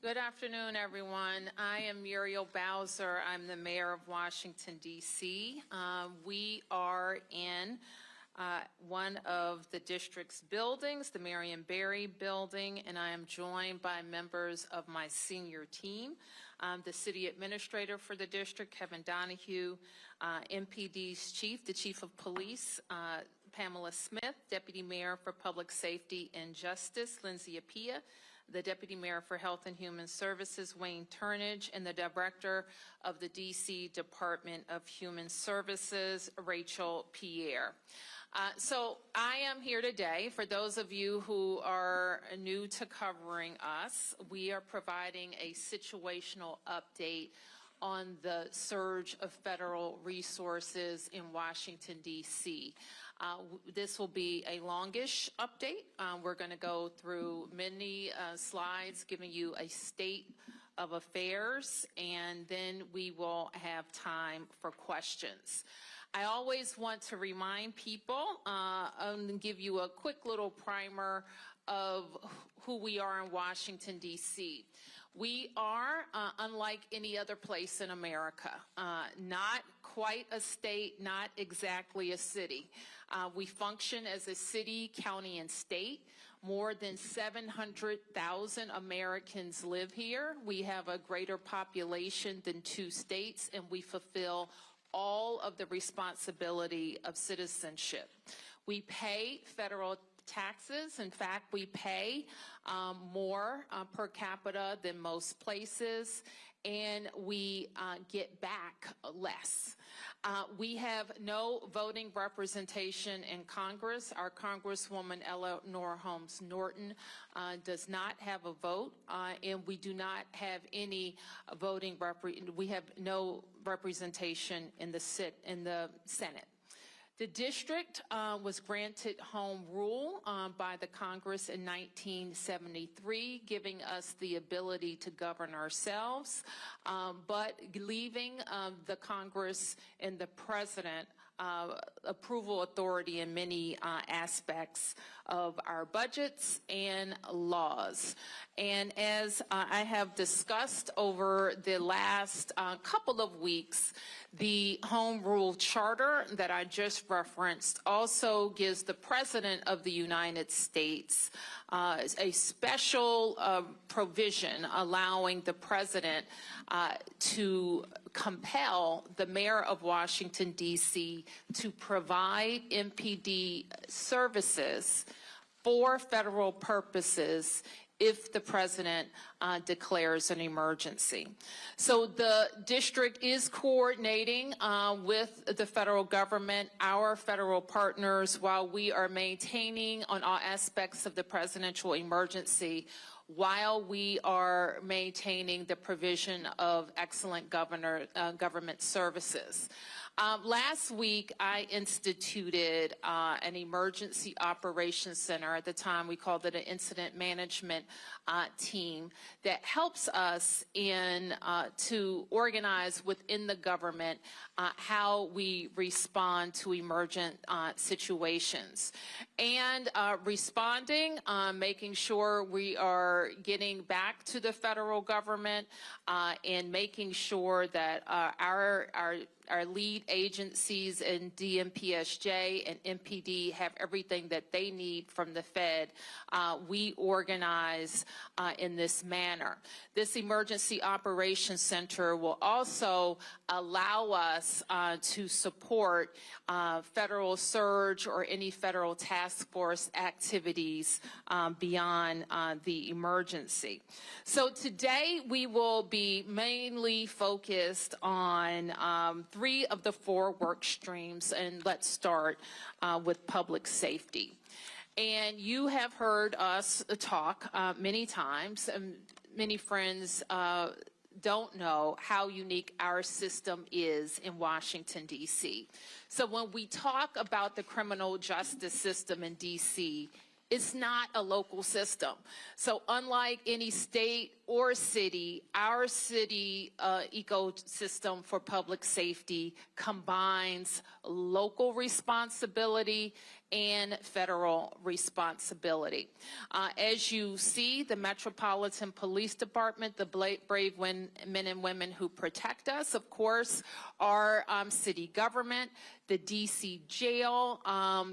Good afternoon, everyone. I am Muriel Bowser. I'm the mayor of Washington, D.C. We are in one of the district's buildings, the Marion Barry building, and I am joined by members of my senior team, the city administrator for the district, Kevin Donahue, MPD's chief, the chief of police, Pamela Smith, deputy mayor for public safety and justice, Lindsay Appiah, the Deputy Mayor for Health and Human Services, Wayne Turnage, and the Director of the D.C. Department of Human Services, Rachel Pierre. So I am here today. For those of you who are new to covering us, we are providing a situational update on the surge of federal resources in Washington, D.C. This will be a longish update. We're going to go through many slides giving you a state of affairs, and then we will have time for questions. I always want to remind people and give you a quick little primer of who we are in Washington, D.C. We are, unlike any other place in America, not quite a state, not exactly a city. We function as a city, county, and state. More than 700,000 Americans live here. We have a greater population than 2 states, and we fulfill all of the responsibility of citizenship. We pay federal taxes. In fact, we pay more per capita than most places, and we get back less. We have no voting representation in Congress. Our Congresswoman Eleanor Holmes Norton does not have a vote, and we do not have any voting we have no representation in the Senate. The district was granted home rule by the Congress in 1973, giving us the ability to govern ourselves, but leaving the Congress and the president approval authority in many aspects of our budgets and laws. And as I have discussed over the last couple of weeks, the Home Rule Charter that I just referenced also gives the President of the United States a special provision allowing the President to compel the Mayor of Washington, D.C. to provide MPD services for federal purposes if the President declares an emergency. So the district is coordinating with the federal government, our federal partners, while we are maintaining on all aspects of the presidential emergency, while we are maintaining the provision of excellent government services. Last week, I instituted an emergency operations center. At the time, we called it an incident management team that helps us to organize within the government how we respond to emergent situations. And responding, making sure we are getting back to the federal government and making sure that our lead agencies in DMPSJ and MPD have everything that they need from the Fed. We organize in this manner. This Emergency Operations Center will also allow us to support federal surge or any federal task force activities beyond the emergency. So today we will be mainly focused on 3 of the 4 work streams, and let's start with public safety. And you have heard us talk many times, and many friends don't know how unique our system is in Washington, D.C. So when we talk about the criminal justice system in D.C., It's not a local system. So unlike any state or city, our city ecosystem for public safety combines local responsibility and federal responsibility. As you see, the Metropolitan Police Department, the brave men and women who protect us, of course, our city government. The D.C. jail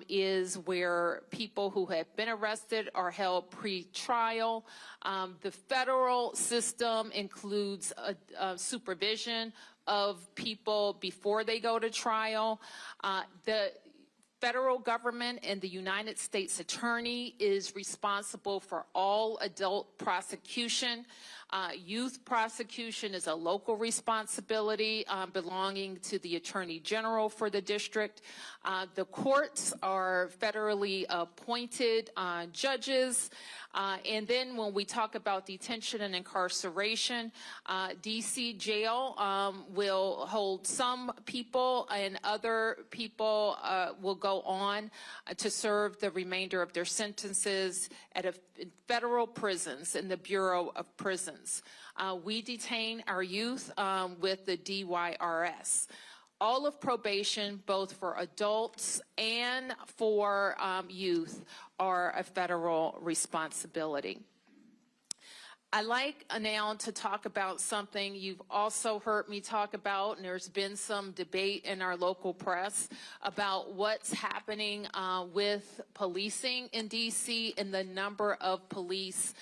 is where people who have been arrested are held pre-trial. The federal system includes supervision of people before they go to trial. The federal government and the United States Attorney is responsible for all adult prosecution. Youth prosecution is a local responsibility belonging to the Attorney General for the district. The courts are federally appointed judges. And then when we talk about detention and incarceration, D.C. jail will hold some people, and other people will go on to serve the remainder of their sentences at federal prisons in the Bureau of Prisons. We detain our youth with the DYRS. All of probation, both for adults and for youth, are a federal responsibility. I'd like now to talk about something you've also heard me talk about, and there's been some debate in our local press about what's happening with policing in D.C. and the number of police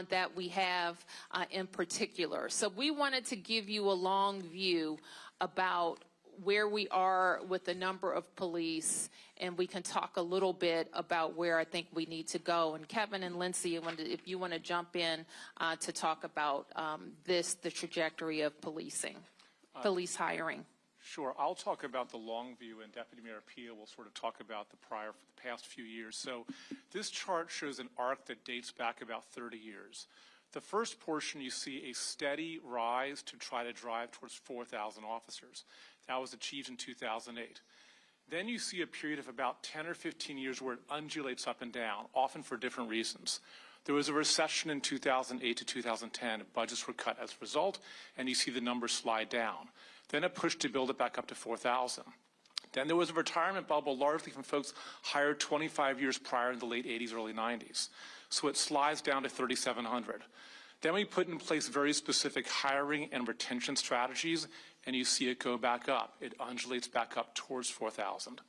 that we have in particular. So we wanted to give you a long view about where we are with the number of police, and we can talk a little bit about where I think we need to go. And Kevin and Lindsay, if you want to jump in to talk about the trajectory of policing, police hiring. Sure. I'll talk about the long view, and Deputy Mayor Pia will sort of talk about the past few years. So this chart shows an arc that dates back about 30 years. The first portion, you see a steady rise to try to drive towards 4,000 officers. That was achieved in 2008. Then you see a period of about 10 or 15 years where it undulates up and down, often for different reasons. There was a recession in 2008 to 2010. Budgets were cut as a result, and you see the numbers slide down. Then a push to build it back up to 4,000. Then there was a retirement bubble, largely from folks hired 25 years prior in the late 80s, early 90s. So it slides down to 3,700. Then we put in place very specific hiring and retention strategies, and you see it go back up. It undulates back up towards 4,000.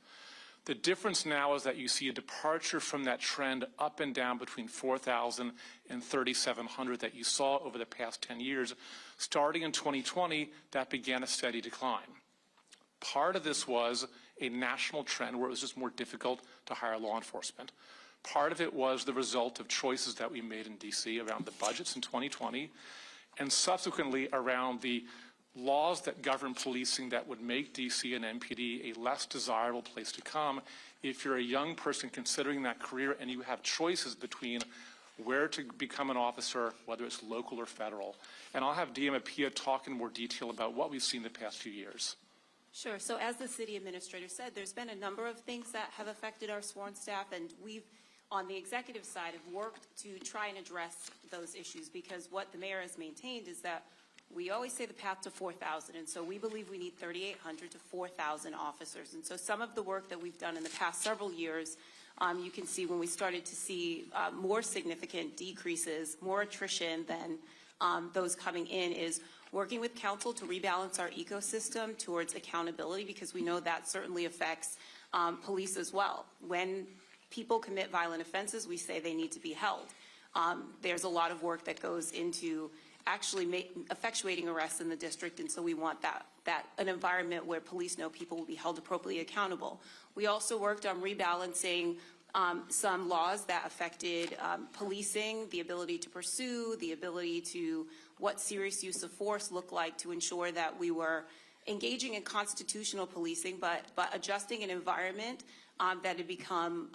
The difference now is that you see a departure from that trend up and down between 4,000 and 3,700 that you saw over the past 10 years. Starting in 2020, that began a steady decline. Part of this was a national trend where it was just more difficult to hire law enforcement. Part of it was the result of choices that we made in D.C. around the budgets in 2020, and subsequently around the laws that govern policing that would make D.C. and MPD a less desirable place to come if you're a young person considering that career and you have choices between where to become an officer, whether it's local or federal. And I'll have DM Pia talk in more detail about what we've seen the past few years. Sure. So as the city administrator said, there's been a number of things that have affected our sworn staff, and we've, on the executive side, have worked to try and address those issues, because what the mayor has maintained is that we always say the path to 4,000, and so we believe we need 3,800 to 4,000 officers. And so some of the work that we've done in the past several years, you can see when we started to see more significant decreases, more attrition than those coming in, is working with council to rebalance our ecosystem towards accountability, because we know that certainly affects police as well. When people commit violent offenses, we say they need to be held. There's a lot of work that goes into actually effectuating arrests in the district, and so we want an environment where police know people will be held appropriately accountable. We also worked on rebalancing some laws that affected policing, the ability to pursue, the ability to what serious use of force looked like, to ensure that we were engaging in constitutional policing, but adjusting an environment that had become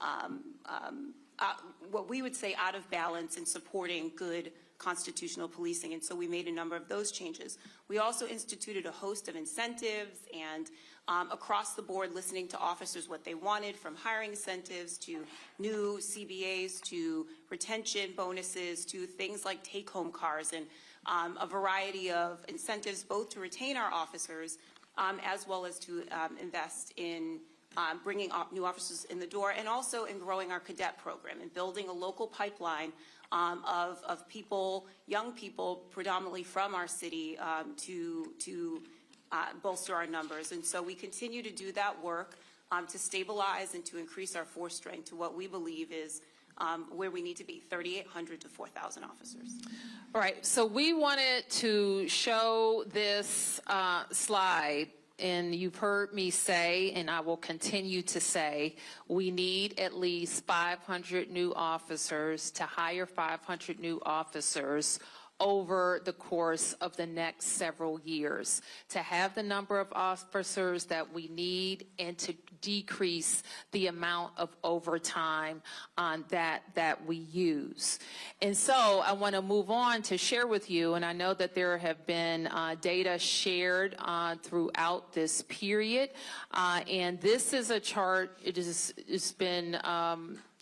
what we would say out of balance in supporting good constitutional policing. And so we made a number of those changes. We also instituted a host of incentives and across the board, listening to officers what they wanted, from hiring incentives to new CBAs to retention bonuses to things like take-home cars and a variety of incentives both to retain our officers as well as to invest in bringing new officers in the door, and also in growing our cadet program and building a local pipeline of people, young people, predominantly from our city, to bolster our numbers. And so we continue to do that work to stabilize and to increase our force strength to what we believe is where we need to be, 3,800 to 4,000 officers. All right, so we wanted to show this slide, and you've heard me say, and I will continue to say, we need at least 500 new officers, to hire 500 new officers over the course of the next several years, to have the number of officers that we need and to decrease the amount of overtime that we use. And so I want to move on to share with you, and I know that there have been data shared throughout this period, and this is a chart. It's been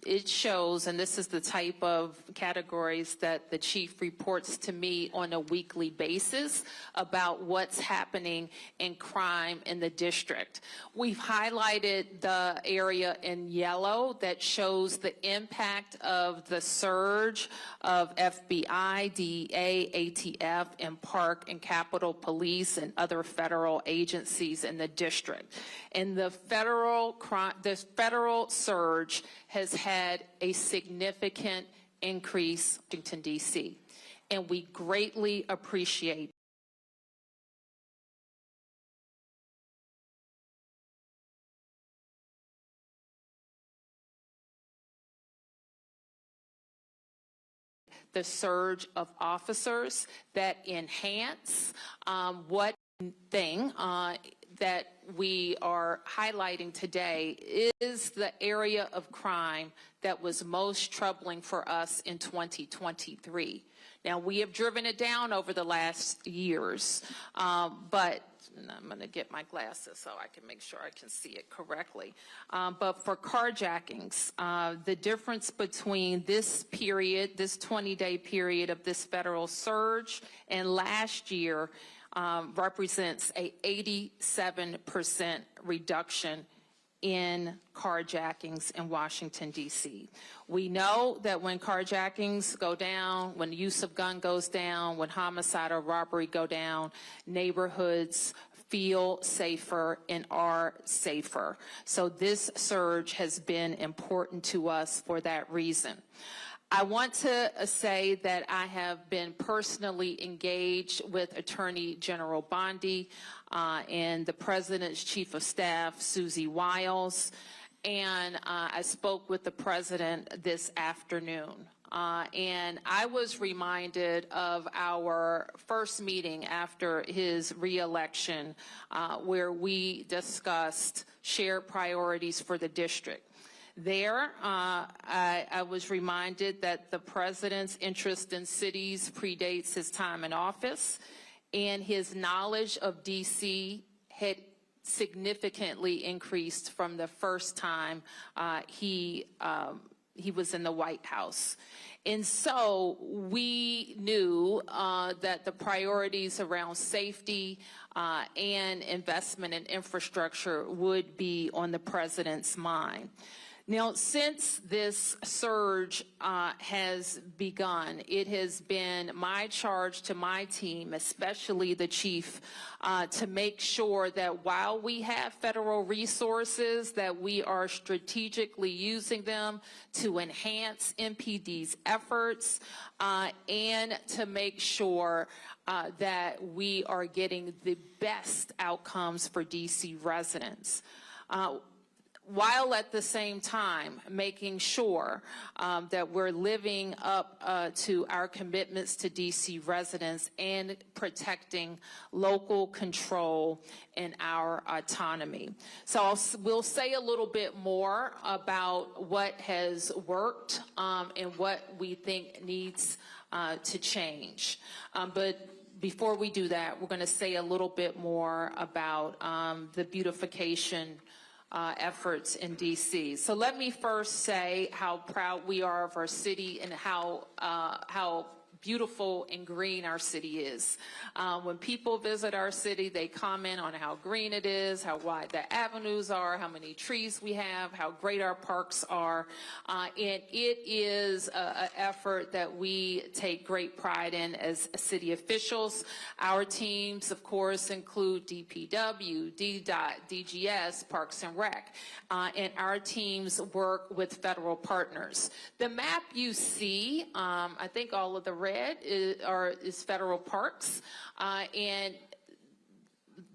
it shows, and this is the type of categories that the chief reports to me on a weekly basis about what's happening in crime in the district. We've highlighted the area in yellow that shows the impact of the surge of FBI, DEA, ATF, and Park and Capitol Police and other federal agencies in the district. And the federal surge has had a significant increase in Washington, D.C., and we greatly appreciate the surge of officers that enhance what thing that we are highlighting today is the area of crime that was most troubling for us in 2023. Now, we have driven it down over the last years, but and I'm going to get my glasses so I can make sure I can see it correctly. But for carjackings, the difference between this period, this 20-day period of this federal surge and last year represents a 87% reduction in carjackings in Washington, D.C. We know that when carjackings go down, when the use of gun goes down, when homicide or robbery go down, neighborhoods feel safer and are safer. So this surge has been important to us for that reason. I want to say that I have been personally engaged with Attorney General Bondi and the President's Chief of Staff, Susie Wiles, and I spoke with the President this afternoon. And I was reminded of our first meeting after his re-election where we discussed shared priorities for the district. There, I was reminded that the President's interest in cities predates his time in office, and his knowledge of D.C. had significantly increased from the first time he was in the White House. And so we knew that the priorities around safety and investment in infrastructure would be on the President's mind. Now, since this surge has begun, it has been my charge to my team, especially the chief, to make sure that while we have federal resources, that we are strategically using them to enhance MPD's efforts and to make sure that we are getting the best outcomes for DC residents. While at the same time making sure that we're living up to our commitments to DC residents and protecting local control and our autonomy. So we'll say a little bit more about what has worked and what we think needs to change. But before we do that, we're going to say a little bit more about the beautification efforts in DC. So let me first say how proud we are of our city and how beautiful and green our city is. When people visit our city, they comment on how green it is, how wide the avenues are, how many trees we have, how great our parks are. And it is an effort that we take great pride in as city officials. Our teams, of course, include DPW, DDOT, DGS, Parks and Rec, and our teams work with federal partners. The map you see, I think all of the red is federal parks, and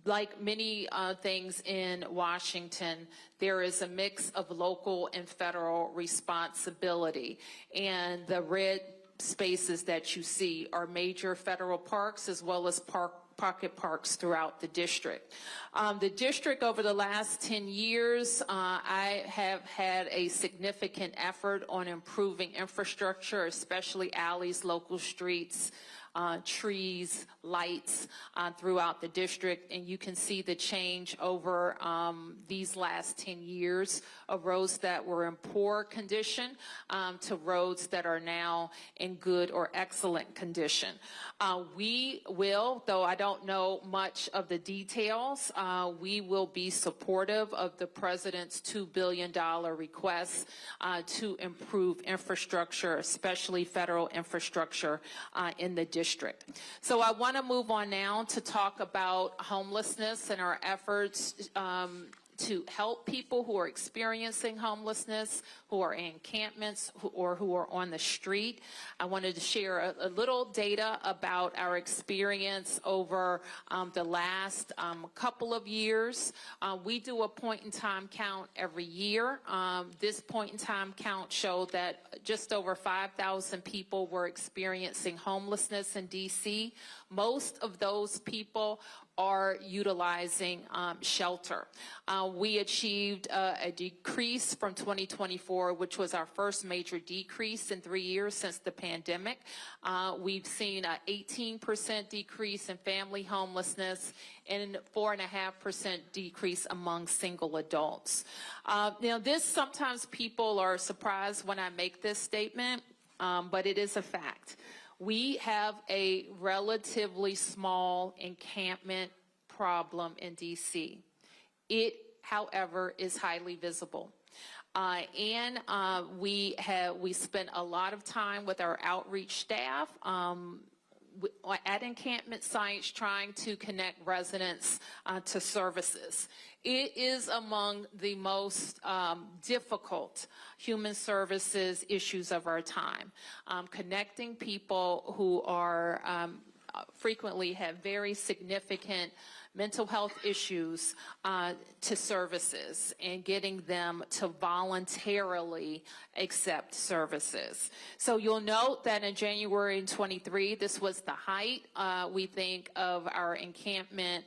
like many things in Washington, there is a mix of local and federal responsibility, and the red spaces that you see are major federal parks as well as pocket parks throughout the district. The district over the last 10 years, I have had a significant effort on improving infrastructure, especially alleys, local streets, trees, lights throughout the district, and you can see the change over these last 10 years of roads that were in poor condition to roads that are now in good or excellent condition. We will, though I don't know much of the details, we will be supportive of the President's $2 billion request to improve infrastructure, especially federal infrastructure in the district. So I want to move on now to talk about homelessness and our efforts to help people who are experiencing homelessness, who are in encampments, or who are on the street. I wanted to share a little data about our experience over the last couple of years. We do a point-in-time count every year. This point-in-time count showed that just over 5,000 people were experiencing homelessness in D.C. Most of those people are utilizing shelter. We achieved a decrease from 2024, which was our first major decrease in 3 years since the pandemic. We've seen an 18% decrease in family homelessness and 4.5% decrease among single adults. Now, sometimes people are surprised when I make this statement, but it is a fact. We have a relatively small encampment problem in D.C. It, however, is highly visible. And we spent a lot of time with our outreach staff at encampment sites trying to connect residents to services. It is among the most difficult human services issues of our time. Connecting people who are frequently have very significant mental health issues to services and getting them to voluntarily accept services. So you'll note that in January 23, this was the height, we think, of our encampment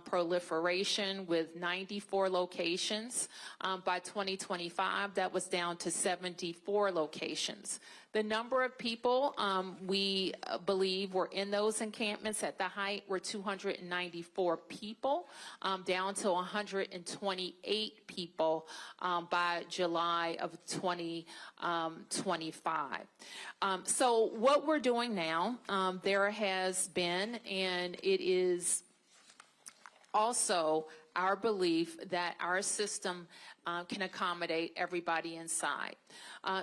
proliferation with 94 locations. By 2025, that was down to 74 locations. The number of people we believe were in those encampments at the height were 294 people, down to 128 people by July of 2025. So what we're doing now, there has been, and it is also our belief that our system can accommodate everybody inside.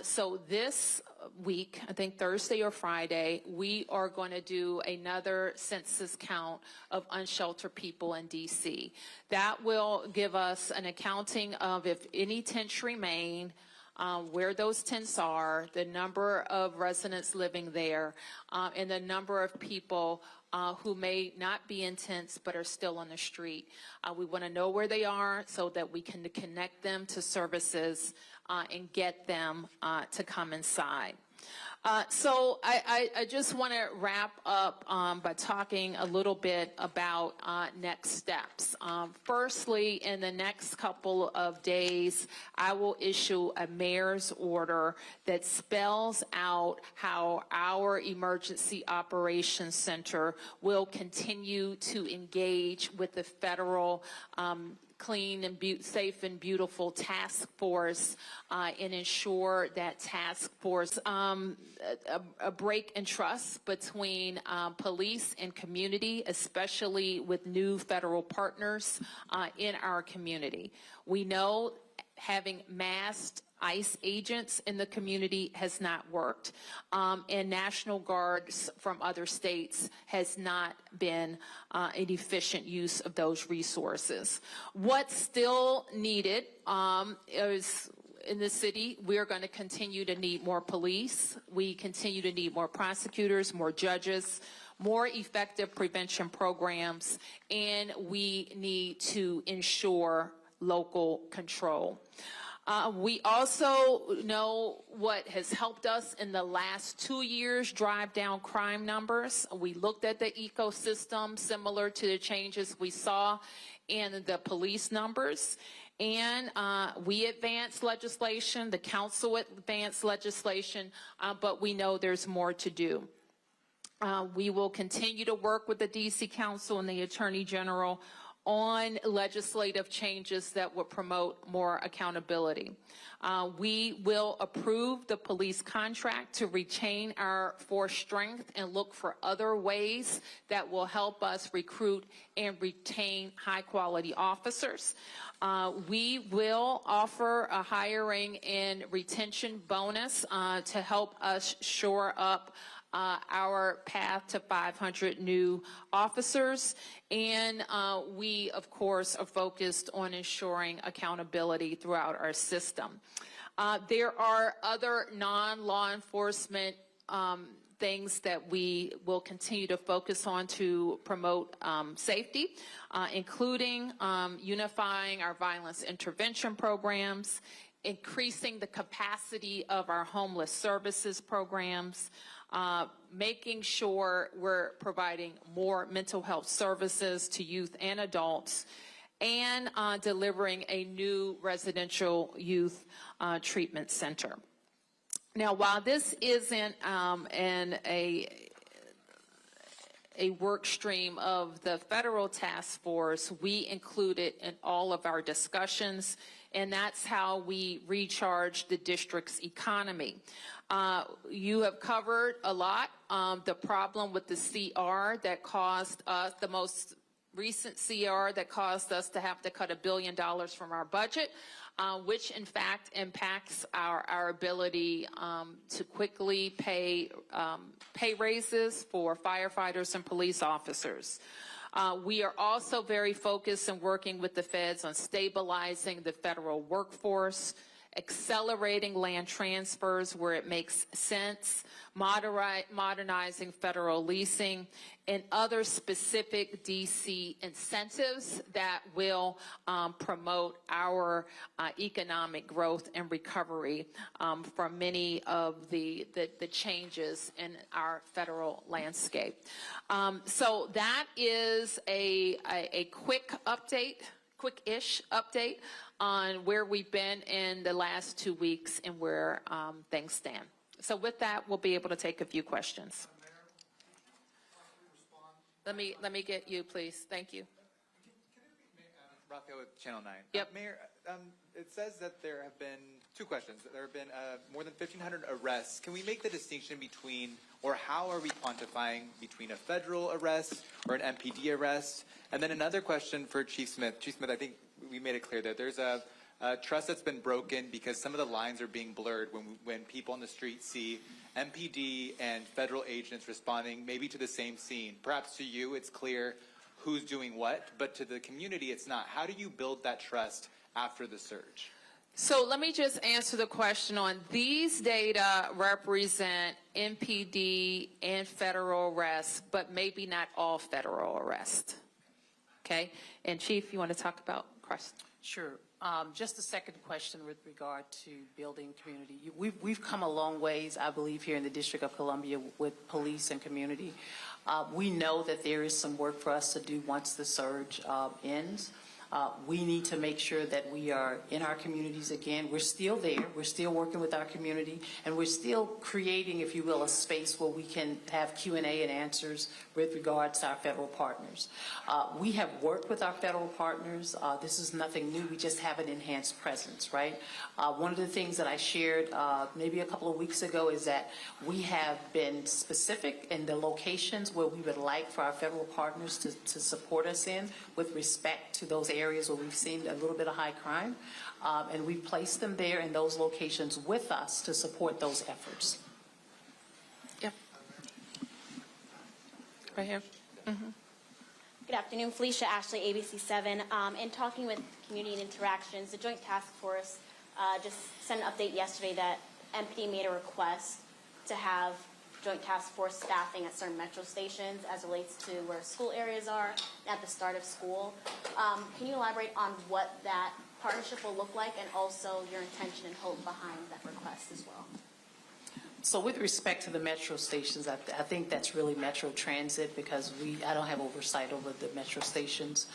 So this week, I think Thursday or Friday, we are going to do another census count of unsheltered people in D.C. That will give us an accounting of if any tents remain, where those tents are, the number of residents living there, and the number of people who may not be in tents but are still on the street. We want to know where they are so that we can connect them to services and get them to come inside. So I just want to wrap up by talking a little bit about next steps. Firstly, in the next couple of days, I will issue a mayor's order that spells out how our Emergency Operations Center will continue to engage with the federal Clean and Safe and Beautiful Task Force and ensure that task force a break in trust between police and community, especially with new federal partners in our community. We know having masked ICE agents in the community has not worked, and National Guards from other states has not been an efficient use of those resources. What's still needed is in the city, we're going to continue to need more police. We continue to need more prosecutors, more judges, more effective prevention programs, and we need to ensure local control. We also know what has helped us in the last 2 years drive down crime numbers. We looked at the ecosystem similar to the changes we saw in the police numbers. And we advanced legislation, the council advanced legislation, but we know there's more to do. We will continue to work with the DC Council and the Attorney General on legislative changes that will promote more accountability. We will approve the police contract to retain our force strength and look for other ways that will help us recruit and retain high-quality officers. We will offer a hiring and retention bonus to help us shore up our path to 500 new officers. And we, of course, are focused on ensuring accountability throughout our system. There are other non-law enforcement things that we will continue to focus on to promote safety, including unifying our violence intervention programs, increasing the capacity of our homeless services programs, making sure we're providing more mental health services to youth and adults, and delivering a new residential youth treatment center. Now, while this isn't a work stream of the federal task force, we include it in all of our discussions, and that's how we recharge the district's economy. You have covered a lot. The problem with the CR that caused us, the most recent CR that caused us to have to cut $1 billion from our budget, which in fact impacts our ability to quickly pay raises for firefighters and police officers. We are also very focused in working with the feds on stabilizing the federal workforce, accelerating land transfers where it makes sense, modernizing federal leasing, and other specific DC incentives that will promote our economic growth and recovery from many of the changes in our federal landscape. So that is a quick update, quick-ish update on where we've been in the last 2 weeks and where things stand. So with that, we'll be able to take a few questions. Let me get you, please. Thank you. Raphael with Channel 9. Yep. Mayor, it says that there have been 2 questions. There have been more than 1,500 arrests. Can we make the distinction between, or how are we quantifying between a federal arrest or an MPD arrest? And then another question for Chief Smith. Chief Smith, I think we made it clear that there's a trust that's been broken because some of the lines are being blurred when people on the street see MPD and federal agents responding maybe to the same scene. Perhaps to you it's clear who's doing what, but to the community it's not. How do you build that trust after the surge? So let me just answer the question on these data represent MPD and federal arrests, but maybe not all federal arrests. Okay? And Chief, you want to talk about questions? Sure. Just a second question with regard to building community. We've come a long ways, I believe, here in the District of Columbia with police and community. We know that there is some work for us to do once the surge ends. We need to make sure that we are in our communities again. We're still there. We're still working with our community, and we're still creating, if you will, a space where we can have Q&A and answers with regards to our federal partners. We have worked with our federal partners. This is nothing new. We just have an enhanced presence, right? One of the things that I shared maybe a couple of weeks ago is that we have been specific in the locations where we would like for our federal partners to support us in with respect to those areas where we've seen a little bit of high crime, and we place them there in those locations with us to support those efforts. Yep. Right here. Mm-hmm. Good afternoon, Felicia Ashley, ABC7. In talking with Community and Interactions, the Joint Task Force just sent an update yesterday that MPD made a request to have Joint Task Force staffing at certain metro stations as it relates to where school areas are at the start of school. Can you elaborate on what that partnership will look like and also your intention and hope behind that request as well? So with respect to the metro stations, I think that's really Metro Transit because I don't have oversight over the metro stations.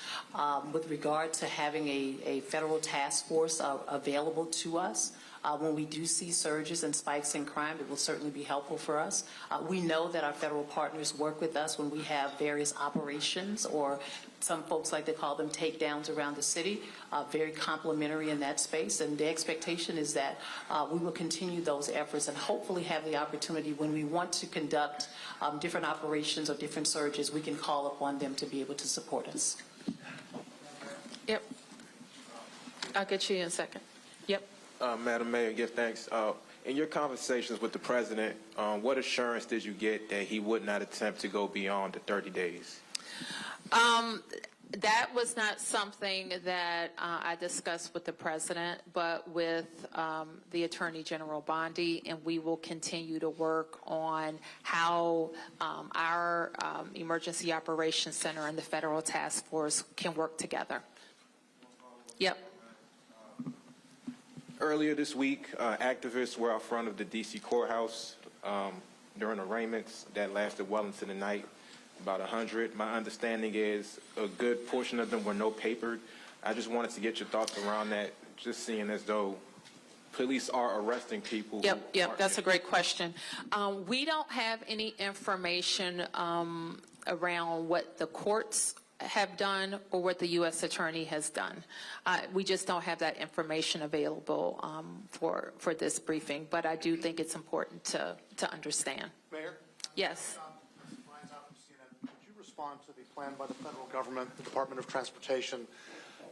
With regard to having a federal task force available to us, when we do see surges and spikes in crime, it will certainly be helpful for us. We know that our federal partners work with us when we have various operations, or some folks like to call them takedowns around the city, very complementary in that space. And the expectation is that we will continue those efforts and hopefully have the opportunity when we want to conduct different operations or different surges, we can call upon them to be able to support us. Yep. I'll get you in a second. Yep. Madam Mayor, give thanks. In your conversations with the president, what assurance did you get that he would not attempt to go beyond the 30 days? That was not something that I discussed with the president, but with the Attorney General Bondi, and we will continue to work on how our Emergency Operations Center and the Federal Task Force can work together. Yep. Earlier this week, activists were out front of the D.C. courthouse during arraignments that lasted well into the night, about 100. My understanding is a good portion of them were no papered. I just wanted to get your thoughts around that, just seeing as though police are arresting people. Yep, that's a great question. We don't have any information around what the courts have done or what the U.S. Attorney has done. We just don't have that information available for this briefing, but I do think it's important to understand. Mayor? Yes. Could you respond to the plan by the federal government, the Department of Transportation,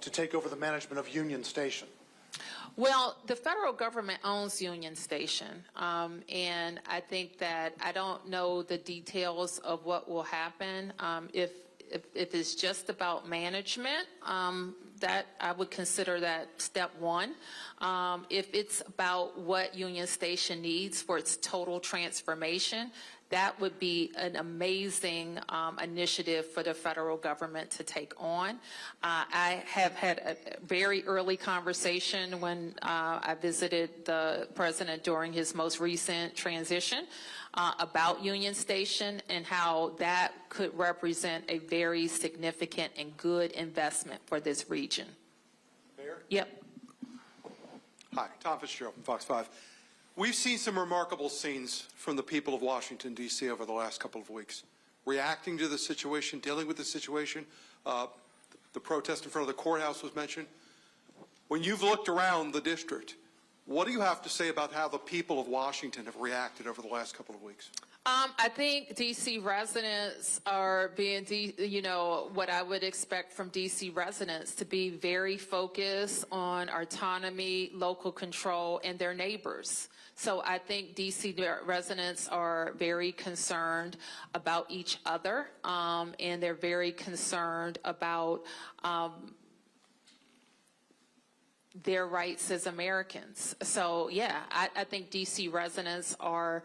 to take over the management of Union Station? Well, the federal government owns Union Station, and I think that I don't know the details of what will happen if it's just about management, that I would consider that step one. If it's about what Union Station needs for its total transformation, that would be an amazing initiative for the federal government to take on. I have had a very early conversation when I visited the president during his most recent transition about Union Station and how that could represent a very significant and good investment for this region. Mayor? Yep. Hi, Tom Fitzgerald from Fox 5. We've seen some remarkable scenes from the people of Washington, D.C. over the last couple of weeks, reacting to the situation, dealing with the situation. The protest in front of the courthouse was mentioned. When you've looked around the district, what do you have to say about how the people of Washington have reacted over the last couple of weeks? I think D.C. residents are being, what I would expect from D.C. residents to be very focused on autonomy, local control, and their neighbors. So I think D.C. residents are very concerned about each other, and they're very concerned about their rights as Americans. So, yeah, I think D.C. residents are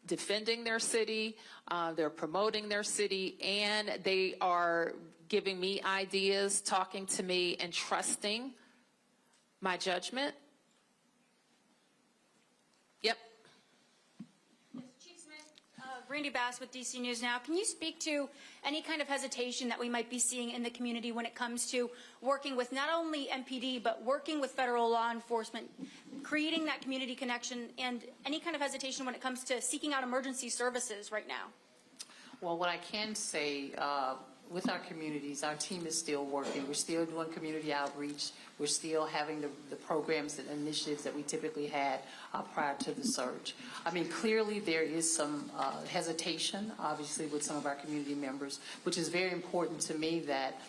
defending their city, they're promoting their city, and they are giving me ideas, talking to me, and trusting my judgment. Yep. Chief Smith, Randy Bass with DC News Now. Can you speak to any kind of hesitation that we might be seeing in the community when it comes to working with not only MPD, but working with federal law enforcement, creating that community connection, and any kind of hesitation when it comes to seeking out emergency services right now? Well, what I can say, with our communities, our team is still working. We're still doing community outreach. We're still having the programs and initiatives that we typically had prior to the surge. I mean, clearly there is some hesitation, obviously, with some of our community members, which is very important to me that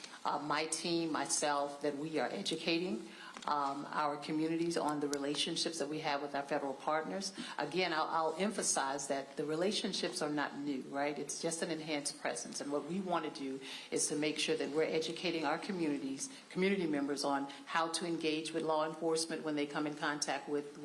my team, myself, that we are educating our communities on the relationships that we have with our federal partners. Again, I'll emphasize that the relationships are not new, right? It's just an enhanced presence. And what we want to do is to make sure that we're educating our community members on how to engage with law enforcement when they come in contact with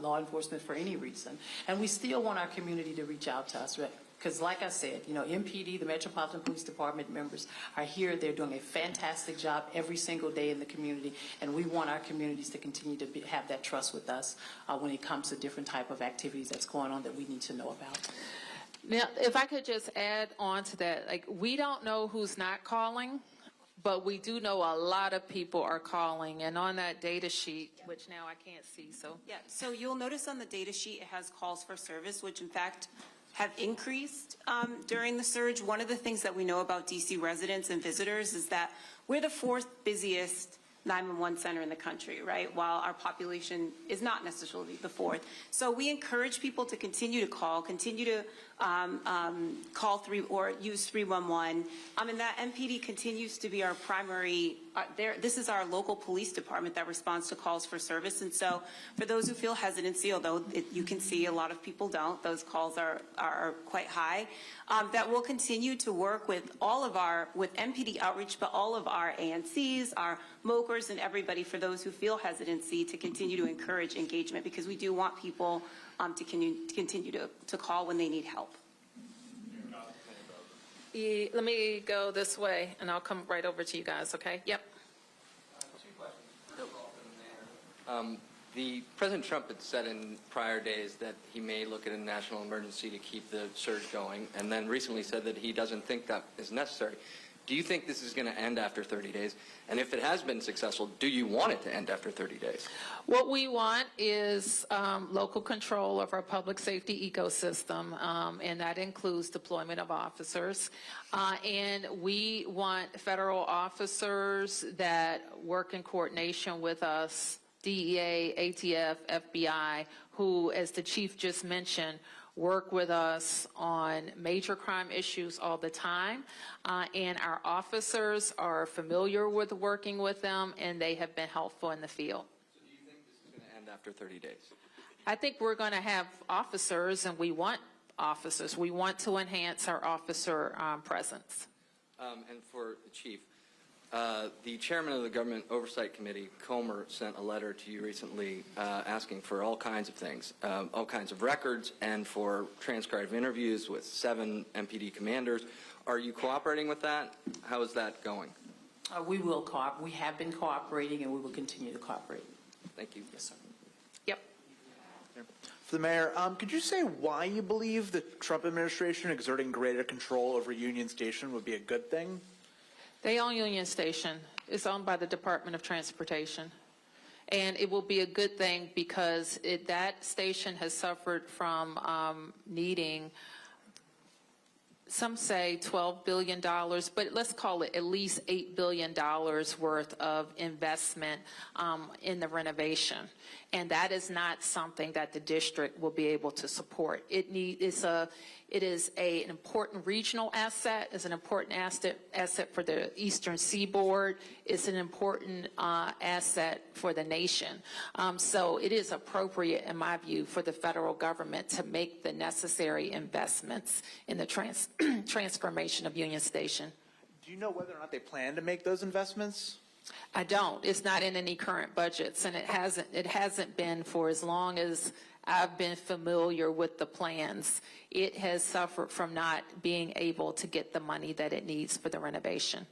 law enforcement for any reason. And we still want our community to reach out to us, right? Because like I said, you know, MPD, the Metropolitan Police Department members are here. They're doing a fantastic job every single day in the community, and we want our communities to continue to have that trust with us when it comes to different type of activities that's going on that we need to know about. Now, if I could just add on to that, like, we don't know who's not calling, but we do know a lot of people are calling. And on that data sheet, which now I can't see, so. Yeah, so you'll notice on the data sheet it has calls for service, which in fact have increased during the surge. One of the things that we know about DC residents and visitors is that we're the 4th busiest 911 center in the country, right? While our population is not necessarily the 4th. So we encourage people to continue to call, continue to call or use 311. And that MPD continues to be our primary, this is our local police department that responds to calls for service. And so for those who feel hesitancy, although you can see a lot of people don't, those calls are quite high, that we'll continue to work with with MPD outreach, but all of our ANCs, our MOCRs, and everybody, for those who feel hesitancy, to continue to encourage engagement, because we do want people to continue to call when they need help. Let me go this way, and I'll come right over to you guys, okay? Yep. The President Trump had said in prior days that he may look at a national emergency to keep the surge going, and then recently said that he doesn't think that is necessary. Do you think this is going to end after 30 days? And if it has been successful, do you want it to end after 30 days? What we want is local control of our public safety ecosystem, and that includes deployment of officers. And we want federal officers that work in coordination with us, DEA, ATF, FBI, who, as the chief just mentioned, work with us on major crime issues all the time, and our officers are familiar with working with them, and they have been helpful in the field. So do you think this is going to end after 30 days? I think we're going to have officers, and we want officers. We want to enhance our officer presence. And for the chief, the chairman of the Government Oversight Committee, Comer, sent a letter to you recently asking for all kinds of things, all kinds of records, and for transcribed interviews with 7 MPD commanders. Are you cooperating with that? How is that going? We will cooperate. We have been cooperating, and we will continue to cooperate. Thank you. Yes, sir. Yep. For the mayor, could you say why you believe the Trump administration exerting greater control over Union Station would be a good thing? They own Union Station. It's owned by the Department of Transportation. And it will be a good thing because that station has suffered from needing, some say $12 billion, but let's call it at least $8 billion worth of investment in the renovation. And that is not something that the district will be able to support. It is an important regional asset. It's an important asset for the Eastern Seaboard. It's an important asset for the nation. So it is appropriate, in my view, for the federal government to make the necessary investments in the transformation of Union Station. Do you know whether or not they plan to make those investments? I don't. It's not in any current budgets, and it hasn't been for as long as I've been familiar with the plans. It has suffered from not being able to get the money that it needs for the renovation.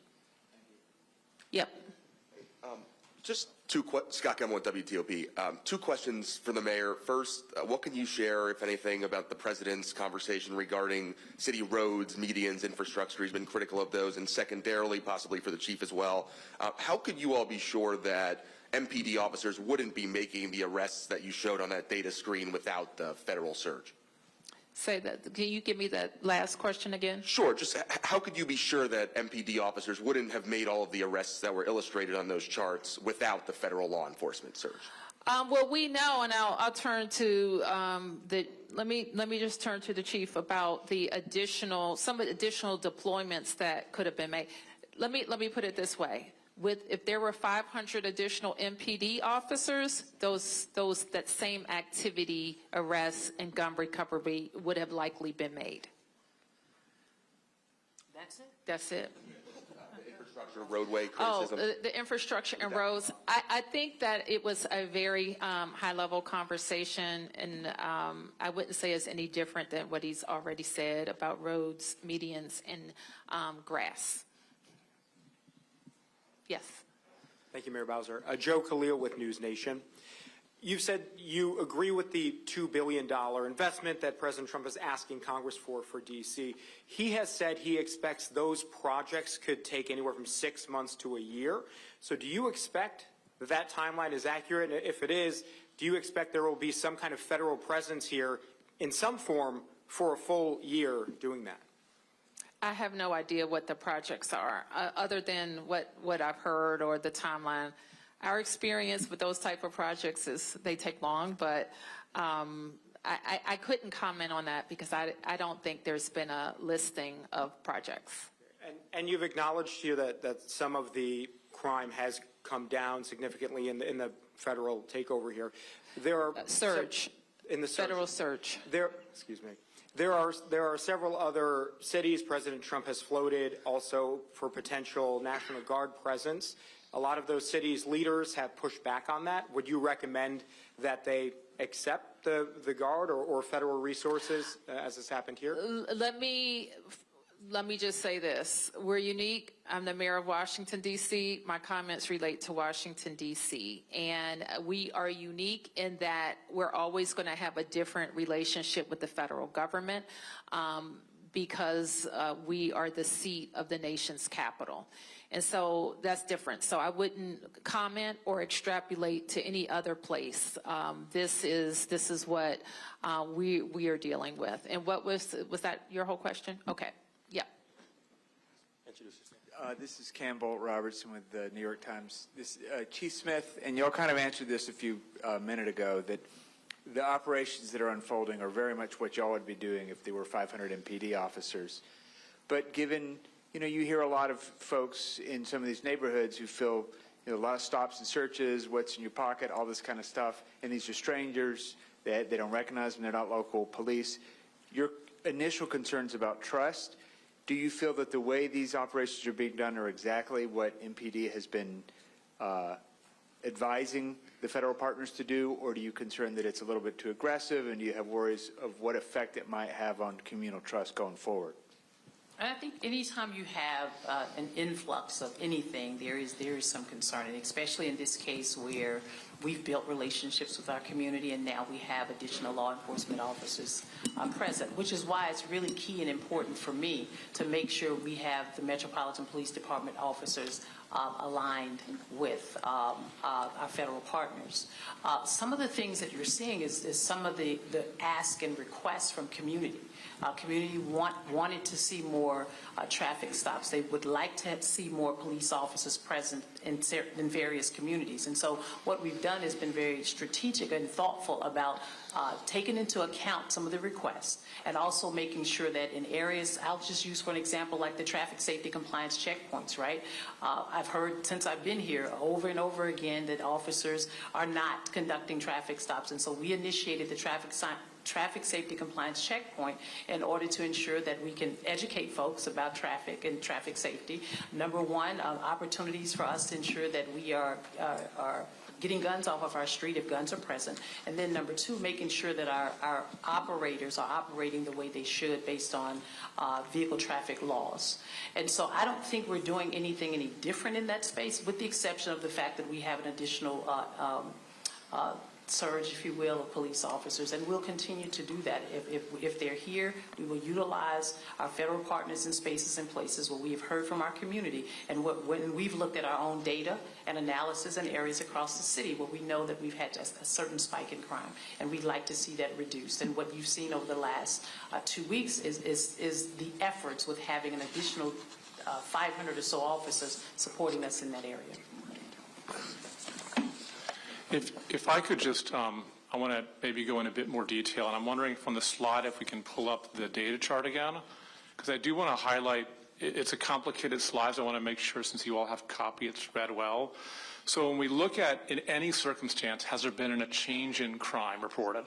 Yep. Just Scott Gemmell with WTOP. Two questions for the mayor. First, what can you share, if anything, about the president's conversation regarding city roads, medians, infrastructure? He's been critical of those. And secondarily, possibly for the chief as well, how could you all be sure that MPD officers wouldn't be making the arrests that you showed on that data screen without the federal surge? Say that. Can you give me that last question again? Sure. Just how could you be sure that MPD officers wouldn't have made all of the arrests that were illustrated on those charts without the federal law enforcement surge? Well, we know, and I'll turn to let me just turn to the chief about some additional deployments that could have been made. Let me put it this way. If there were 500 additional MPD officers, that same activity, arrests, and gun recovery would have likely been made. That's it? That's it. The infrastructure, roadway criticism. The infrastructure and roads. I think that it was a very high-level conversation, and I wouldn't say it's any different than what he's already said about roads, medians, and grass. Yes. Thank you, Mayor Bowser. Joe Khalil with News Nation. You've said you agree with the $2 billion investment that President Trump is asking Congress for D.C. He has said he expects those projects could take anywhere from 6 months to a year. So do you expect that timeline is accurate? And if it is, do you expect there will be some kind of federal presence here in some form for a full year doing that? I have no idea what the projects are, other than what I've heard or the timeline. Our experience with those type of projects is they take long, but I couldn't comment on that because I don't think there's been a listing of projects. And you've acknowledged here that some of the crime has come down significantly in the federal takeover here. There are surge in the surge. Federal surge. Excuse me. There are several other cities President Trump has floated also for potential National Guard presence. A lot of those cities' leaders have pushed back on that. Would you recommend that they accept the Guard or federal resources as has happened here? Let me just say this. We're unique. I'm the mayor of Washington, D.C. My comments relate to Washington, D.C. And we are unique in that we're always going to have a different relationship with the federal government because we are the seat of the nation's capital. And so that's different. So I wouldn't comment or extrapolate to any other place. This is what we are dealing with. And what was that your whole question? Okay. Yeah. This is Campbell Robertson with the New York Times. Chief Smith, and y'all kind of answered this a few minute ago, that the operations that are unfolding are very much what y'all would be doing if there were 500 MPD officers. But given, you hear a lot of folks in some of these neighborhoods who feel, a lot of stops and searches, what's in your pocket, all this kind of stuff, and these are strangers, they don't recognize them, they're not local police. Your initial concerns about trust, do you feel that the way these operations are being done are exactly what MPD has been advising the federal partners to do, or do you concern that it's a little bit too aggressive, and do you have worries of what effect it might have on communal trust going forward? And I think anytime you have an influx of anything, there is some concern, and especially in this case where we've built relationships with our community and now we have additional law enforcement officers present, which is why it's really key and important for me to make sure we have the Metropolitan Police Department officers aligned with our federal partners. Some of the things that you're seeing is some of the ask and requests from community. Community wanted to see more traffic stops. They would like to see more police officers present in various communities. And so what we've done has been very strategic and thoughtful about taking into account some of the requests and also making sure that in areas, I'll just use for an example like the traffic safety compliance checkpoints, right? I've heard since I've been here over and over again that officers are not conducting traffic stops. And so we initiated the traffic safety compliance checkpoint in order to ensure that we can educate folks about traffic and traffic safety. Number one, opportunities for us to ensure that we are getting guns off of our street if guns are present. And then number two, making sure that our operators are operating the way they should based on vehicle traffic laws. And so I don't think we're doing anything any different in that space, with the exception of the fact that we have an additional surge, if you will, of police officers, and we'll continue to do that. If they're here, we will utilize our federal partners in spaces and places where we have heard from our community, and when we've looked at our own data and analysis in areas across the city where we know that we've had a certain spike in crime, and we'd like to see that reduced. And what you've seen over the last 2 weeks is the efforts with having an additional 500 or so officers supporting us in that area. If I could just, I want to maybe go in a bit more detail, and I'm wondering from the slide if we can pull up the data chart again, because I do want to highlight, it's a complicated slide, so I want to make sure, since you all have a copy, it's read well. So when we look at, in any circumstance, has there been a change in crime reported?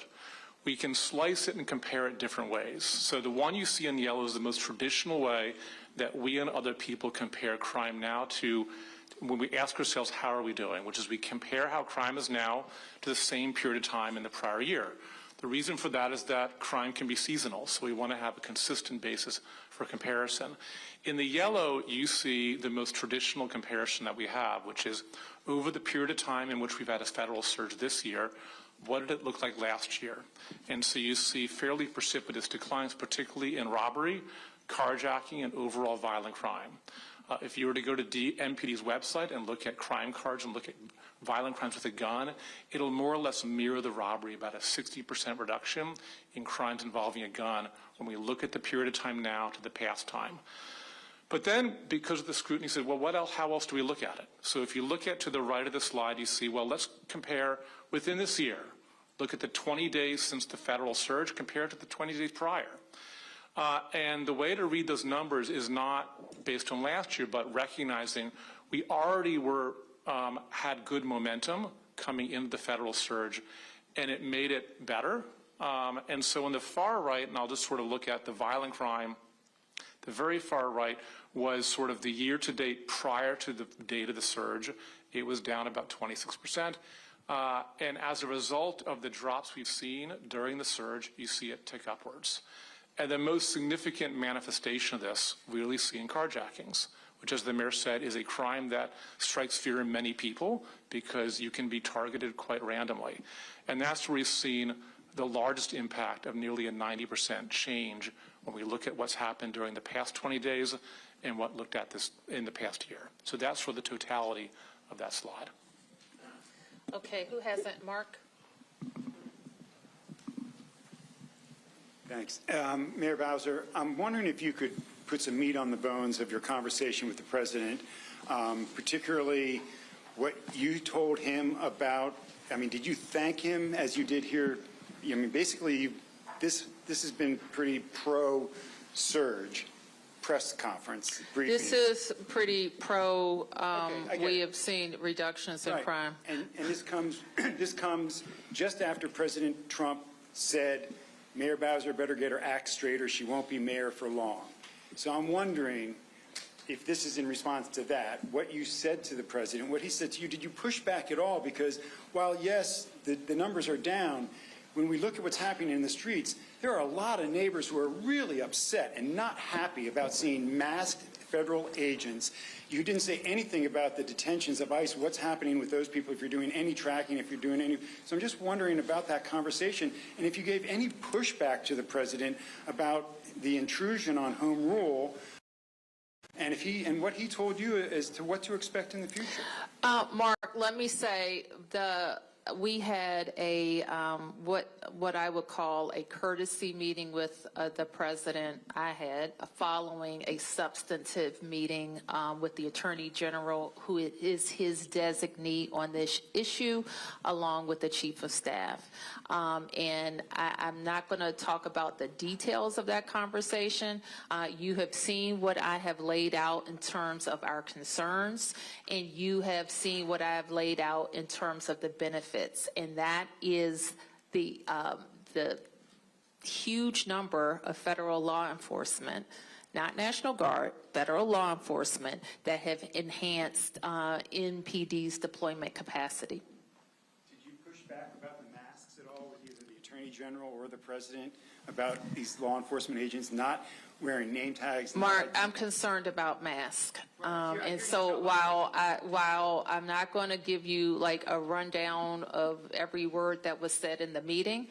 We can slice it and compare it different ways. So the one you see in yellow is the most traditional way that we and other people compare crime now to when we ask ourselves, how are we doing? Which is we compare how crime is now to the same period of time in the prior year. The reason for that is that crime can be seasonal, so we want to have a consistent basis for comparison. In the yellow, you see the most traditional comparison that we have, which is over the period of time in which we've had a federal surge this year, what did it look like last year? And so you see fairly precipitous declines, particularly in robbery, carjacking, and overall violent crime. If you were to go to MPD's website and look at crime cards and look at violent crimes with a gun, it'll more or less mirror the robbery, about a 60% reduction in crimes involving a gun when we look at the period of time now to the past time. But then, because of the scrutiny, said, well, what else? How else do we look at it? So if you look at to the right of the slide, you see, well, let's compare within this year. Look at the 20 days since the federal surge compared to the 20 days prior. And the way to read those numbers is not based on last year, but recognizing we already had good momentum coming into the federal surge, and it made it better. And so on the far right, and I'll just sort of look at the violent crime, the very far right was sort of the year-to-date prior to the date of the surge. It was down about 26%. And as a result of the drops we've seen during the surge, you see it tick upwards. And the most significant manifestation of this we really see in carjackings, which, as the mayor said, is a crime that strikes fear in many people because you can be targeted quite randomly. And that's where we've seen the largest impact of nearly a 90% change when we look at what's happened during the past 20 days and what looked at this in the past year. So that's for the totality of that slide. Okay, who hasn't? Mark? Thanks. Mayor Bowser, I'm wondering if you could put some meat on the bones of your conversation with the president, particularly what you told him about, I mean, did you thank him as you did here? I mean, basically, this has been pretty pro-surge press conference briefings. This is pretty pro, Okay, we have seen reductions in Right. crime. And this comes just after President Trump said, Mayor Bowser better get her act straight or she won't be mayor for long. So I'm wondering if this is in response to that, what you said to the president, what he said to you, did you push back at all? Because while, yes, the numbers are down, when we look at what's happening in the streets, there are a lot of neighbors who are really upset and not happy about seeing masked federal agents. You didn't say anything about the detentions of ICE, what's happening with those people, if you're doing any tracking, if you're doing any. So I'm just wondering about that conversation, and if you gave any pushback to the president about the intrusion on home rule, and what he told you as to what to expect in the future. Mark, let me say we had a what I would call a courtesy meeting with the president. I had following a substantive meeting with the Attorney General, who is his designee on this issue, along with the Chief of Staff. And I'm not going to talk about the details of that conversation. You have seen what I have laid out in terms of our concerns, and you have seen what I have laid out in terms of the benefits. And that is the huge number of federal law enforcement, not National Guard, federal law enforcement, that have enhanced NPD's deployment capacity. pushback about the masks at all with either the Attorney General or the President about these law enforcement agents not wearing name tags? Mark, I'm concerned about masks. And so while I'm not going to give you like a rundown of every word that was said in the meeting,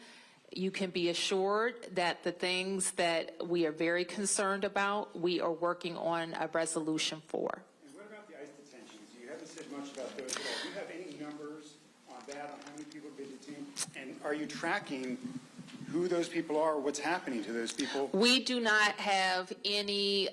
you can be assured that the things that we are very concerned about, we are working on a resolution for. And what about the ICE detentions? You haven't said much about those at all. Do you have any numbers on that, on how many people have been detained? And are you tracking who those people are, what's happening to those people? We do not have any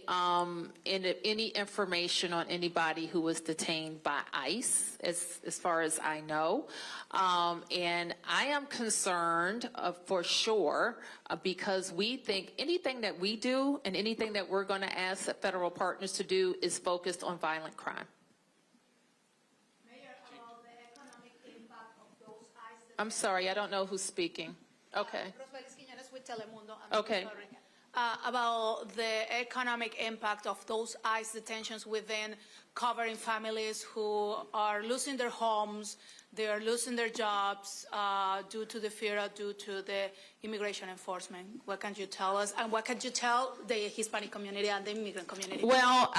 information on anybody who was detained by ICE, as far as I know. And I am concerned for sure because we think anything that we do and anything that we're going to ask the federal partners to do is focused on violent crime. Mayor, about the economic impact of those ICE. I'm sorry, I don't know who's speaking. Okay. Okay. About the economic impact of those ICE detentions within covering families who are losing their homes, they are losing their jobs due to the fear, due to the immigration enforcement. What can you tell us? And what can you tell the Hispanic community and the immigrant community? Well,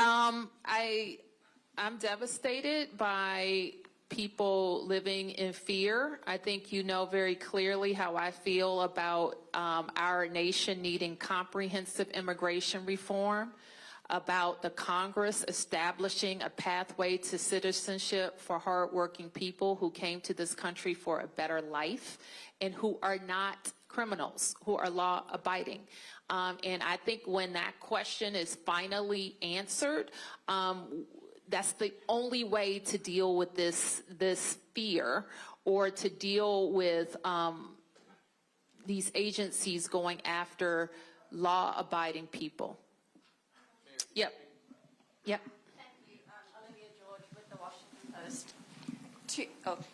I'm devastated by people living in fear. I think you know very clearly how I feel about our nation needing comprehensive immigration reform, about the Congress establishing a pathway to citizenship for hardworking people who came to this country for a better life and who are not criminals, who are law-abiding. And I think when that question is finally answered, that's the only way to deal with this fear, or to deal with these agencies going after law-abiding people. Yep. Thank you. Olivia George with the Washington Post.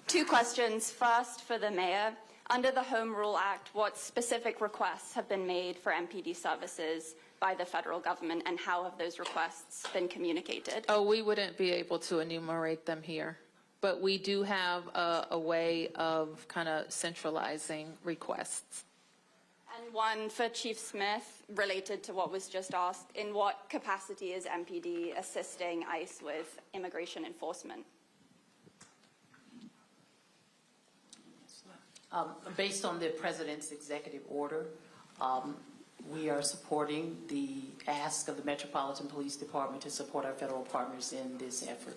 Two questions. First, for the mayor. Under the Home Rule Act, what specific requests have been made for MPD services by the federal government, and how have those requests been communicated? Oh, we wouldn't be able to enumerate them here, but we do have a way of kind of centralizing requests. And one for Chief Smith, related to what was just asked. In what capacity is MPD assisting ICE with immigration enforcement? Based on the President's executive order, we are supporting the ask of the Metropolitan Police Department to support our federal partners in this effort.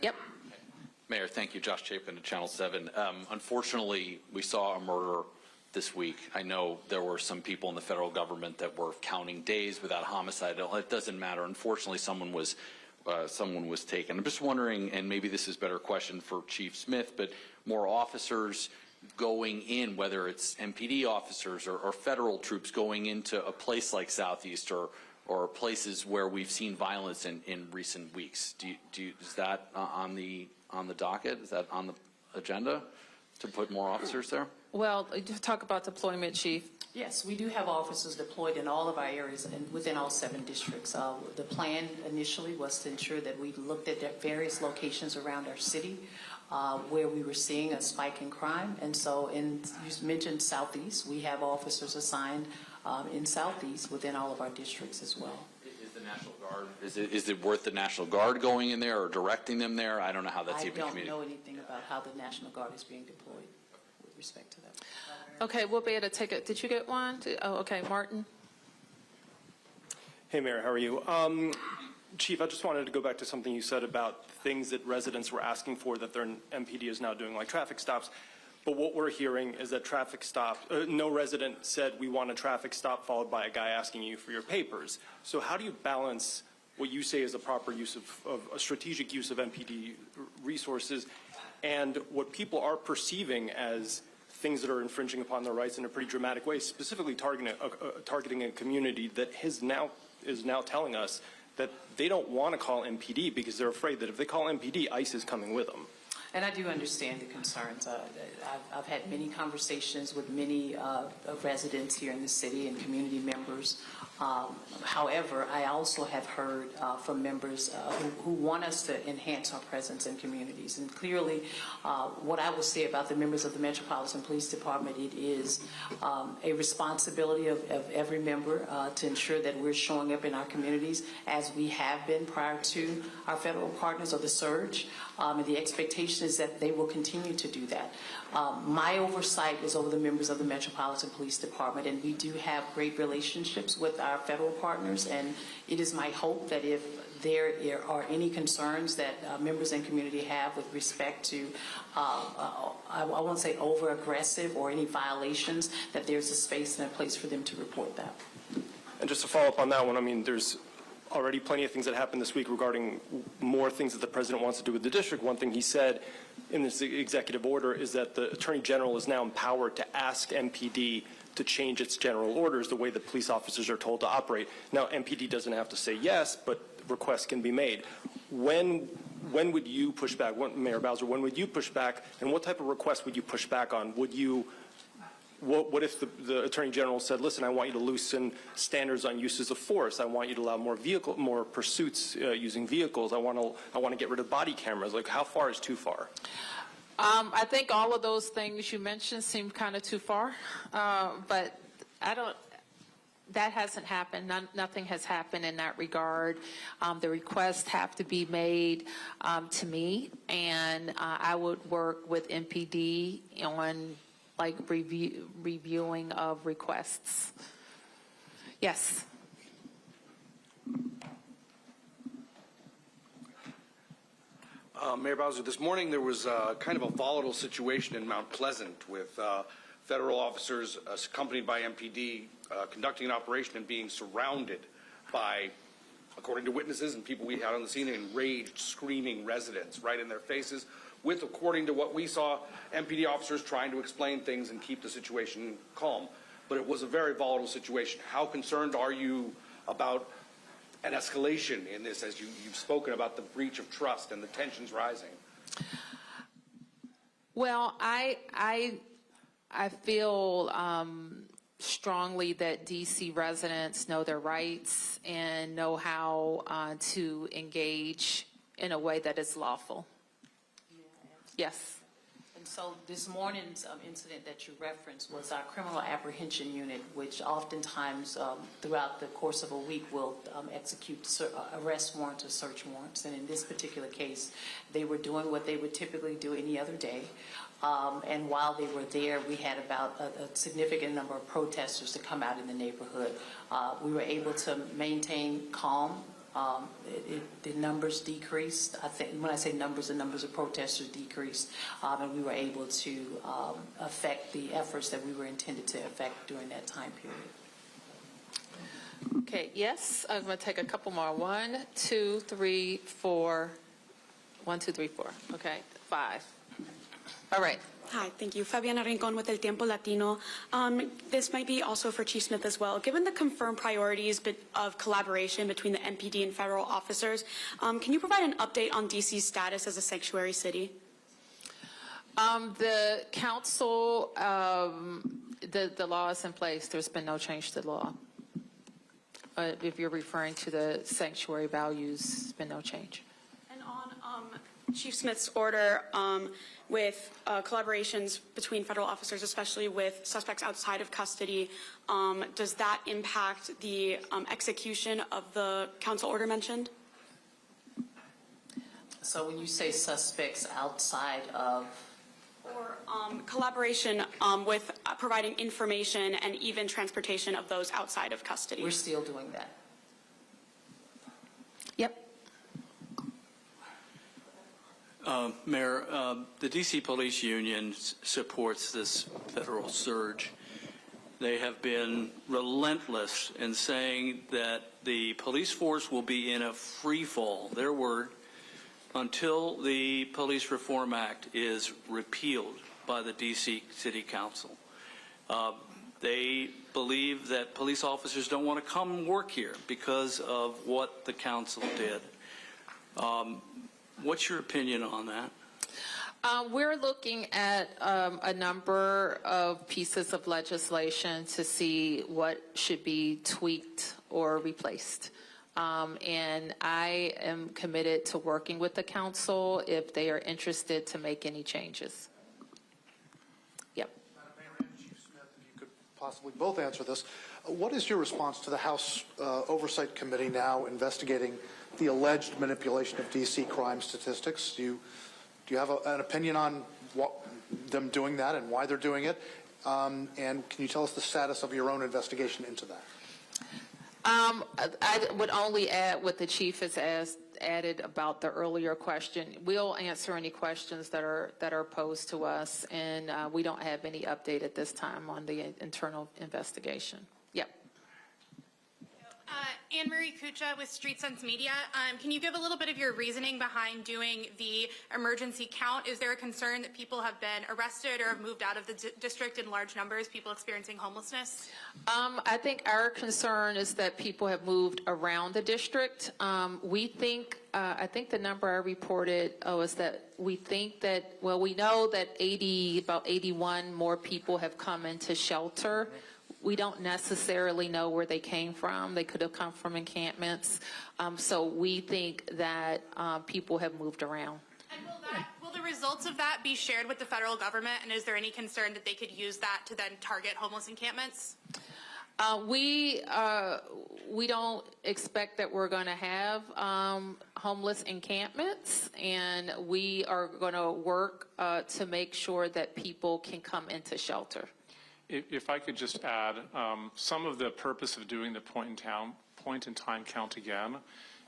Yep. Mayor, thank you. Josh Chapin at Channel 7. Unfortunately, we saw a murder this week. I know there were some people in the federal government that were counting days without homicide. It doesn't matter. Unfortunately, someone was taken. I'm just wondering, and maybe this is a better question for Chief Smith, but more officers going in, whether it's MPD officers or federal troops going into a place like Southeast or places where we've seen violence in recent weeks. Is that on the docket? Is that on the agenda to put more officers there? Well, talk about deployment, Chief. Yes, we do have officers deployed in all of our areas and within all 7 districts. The plan initially was to ensure that we looked at various locations around our city where we were seeing a spike in crime. And so you mentioned Southeast. We have officers assigned in Southeast within all of our districts as well. Is the National Guard, is it worth the National Guard going in there or directing them there? I don't know how that's even communicated. I don't know anything about how the National Guard is being deployed with respect to that. Okay, we'll be able to take it. Did you get one? Oh, okay, Martin. Hey, Mayor, how are you? Chief, I just wanted to go back to something you said about things that residents were asking for that their MPD is now doing, like traffic stops. But what we're hearing is that traffic stop, no resident said we want a traffic stop followed by a guy asking you for your papers. So how do you balance what you say is a proper use of a strategic use of MPD resources and what people are perceiving as things that are infringing upon their rights in a pretty dramatic way, specifically targeting a community that is now telling us that they don't want to call MPD because they're afraid that if they call MPD, ICE is coming with them. And I do understand the concerns. I've had many conversations with many residents here in the city and community members. However, I also have heard from members who want us to enhance our presence in communities. And clearly, what I will say about the members of the Metropolitan Police Department, it is a responsibility of every member to ensure that we're showing up in our communities as we have been prior to our federal partners of the surge. And the expectation is that they will continue to do that. My oversight is over the members of the Metropolitan Police Department, and we do have great relationships with our federal partners, and it is my hope that if there are any concerns that members in community have with respect to, I won't say over-aggressive or any violations, that there's a space and a place for them to report that. And just to follow up on that one, I mean, there's already plenty of things that happened this week regarding more things that the president wants to do with the district. One thing he said in this executive order is that the Attorney General is now empowered to ask MPD to change its general orders the way that police officers are told to operate. Now, MPD doesn't have to say yes, but requests can be made. When would you push back, Mayor Bowser, when would you push back, and what type of request would you push back on? Would you, what if the Attorney General said, listen, I want you to loosen standards on uses of force. I want you to allow more pursuits using vehicles. I want to get rid of body cameras. Like, how far is too far? I think all of those things you mentioned seem kind of too far, but that hasn't happened. Nothing has happened in that regard. The requests have to be made to me, and I would work with MPD on like reviewing of requests. Yes. Mayor Bowser, this morning there was kind of a volatile situation in Mount Pleasant with federal officers accompanied by MPD conducting an operation and being surrounded by, according to witnesses and people we had on the scene, enraged, screaming residents right in their faces with, according to what we saw, MPD officers trying to explain things and keep the situation calm. But it was a very volatile situation. How concerned are you about an escalation in this, as you've spoken about the breach of trust and the tensions rising? Well, I feel strongly that DC residents know their rights and know how to engage in a way that is lawful. Yes. And so this morning's incident that you referenced was our criminal apprehension unit, which oftentimes throughout the course of a week will execute arrest warrants or search warrants. And in this particular case, they were doing what they would typically do any other day. And while they were there, we had about a significant number of protesters to come out in the neighborhood. We were able to maintain calm. The numbers decreased. I think when I say numbers, the numbers of protesters decreased, and we were able to affect the efforts that we were intended to affect during that time period. Okay, yes, I'm going to take a couple more. 1, 2, 3, 4. 1, 2, 3, 4. Okay, 5. All right. Hi, thank you. Fabiana Rincon with El Tiempo Latino. This might be also for Chief Smith as well. Given the confirmed priorities of collaboration between the MPD and federal officers, can you provide an update on DC's status as a sanctuary city? The council, the law is in place. There's been no change to the law. If you're referring to the sanctuary values, there's been no change. And on Chief Smith's order with collaborations between federal officers, especially with suspects outside of custody, does that impact the execution of the council order mentioned? So when you say suspects outside of? Or collaboration with providing information and even transportation of those outside of custody? We're still doing that. Yep. Mayor, the D.C. Police Union supports this federal surge. They have been relentless in saying that the police force will be in a free fall, their word, until the Police Reform Act is repealed by the D.C. City Council. They believe that police officers don't want to come work here because of what the council did. What's your opinion on that? We're looking at a number of pieces of legislation to see what should be tweaked or replaced. And I am committed to working with the council if they are interested to make any changes. Yep. Madam Mayor and Chief Smith, if you could possibly both answer this. What is your response to the House Oversight Committee now investigating the alleged manipulation of D.C. crime statistics? Do you have an opinion on them doing that and why they're doing it? And can you tell us the status of your own investigation into that? I would only add what the chief has added about the earlier question. We'll answer any questions that are posed to us, and we don't have any update at this time on the internal investigation. Yep. Anne Marie Kucha with Street Sense Media. Can you give a little bit of your reasoning behind doing the emergency count? Is there a concern that people have been arrested or have moved out of the district in large numbers, people experiencing homelessness? I think our concern is that people have moved around the district. We think, I think the number I reported is that we think that, well, we know that about 81 more people have come into shelter. We don't necessarily know where they came from. They could have come from encampments. So we think that people have moved around. And will the results of that be shared with the federal government? And is there any concern that they could use that to then target homeless encampments? We don't expect that we're going to have homeless encampments, and we are going to work to make sure that people can come into shelter. If I could just add, some of the purpose of doing the point in time count again